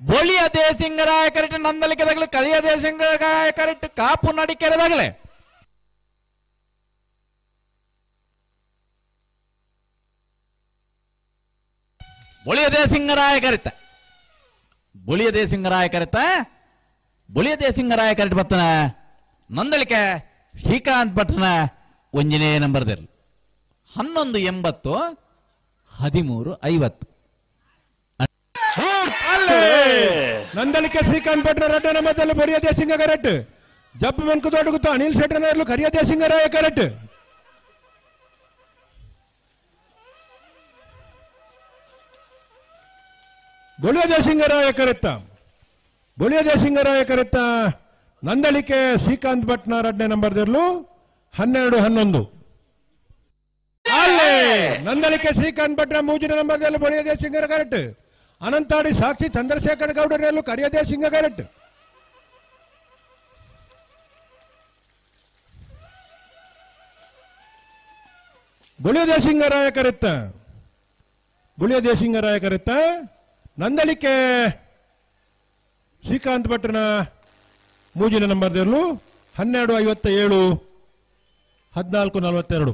ಬೊಳಿಯ ದೇಸಿಂಗರಾಯ correct ನಂದಲಿಕೆದಾಗಲಿ ಕಳಿಯ ದೇಸಿಂಗರಾಯ correct Kapu ನಡಿಕೆರೆದಾಗಲೇ ಬೊಳಿಯ ದೇಸಿಂಗರಾಯ ಕರೆತ ಬೊಳಿಯ ದೇಸಿಂಗರಾಯ ಕರೆತ ಬೊಳಿಯ ದೇಸಿಂಗರಾಯ correct ಬರ್ತನ ನಂದಲಿಕೆ ಶ್ರೀಕಾಂತ್ ಭಟ್ನ ಒಂಜನೇ ನಂಬರ್ದಲ್ಲಿ 1180 1350 ನಂದಲಿಕೆ ಶ್ರೀಕಾಂತ್ ಭಟ್ರ red ನಂಬರ್ದಲ್ಲಿ ಬೊಳಿಯ ದೇಸಿಂಗ correct ಜಬ್ಬು ಮೆನ್ಕು ದೊಡ್ಡಗುತ್ತ Anil ಶೆಟ್ಟರ್ನರ್ಲು ಕರಿಯ ದೇಸಿಂಗರಾಯ correct ಬೊಳಿಯ ದೇಸಿಂಗರಾಯ ಕರೆತ್ತ ಬೊಳಿಯ ದೇಸಿಂಗರಾಯ ಕರೆತ್ತ Nandalike Srikanth ಭಟ್ನ red ನಂಬರ್ದಲ್ಲೂ 12-11 Nandalike Srikanth ಭಟ್ರ ಮೂಜಿನ ನಂಬರ್ದಲ್ಲಿ ಬೊಳಿಯ ದೇಸಿಂಗರ ಕರೆಕ್ಟ್ ಅನಂತಾಡಿ ಸಾಕ್ಷಿ ಚಂದ್ರಶೇಖರ್ ಗೌಡರಲ್ಲೂ ಕರಿಯ ದೇಸಿಂಗ ಕರೆಕ್ಟ್ ಬೊಳಿಯ ದೇಸಿಂಗರಾಯ ಕರೆತ್ತ ಬೊಳಿಯ ದೇಸಿಂಗರಾಯ ಕರೆತ್ತ ನಂದಲಿಕೆ ಶ್ರೀಕಾಂತ್ ಭಟ್ರನ ಮೂಜಿನ ನಂಬರ್ದಲ್ಲೂ 12-57 14-42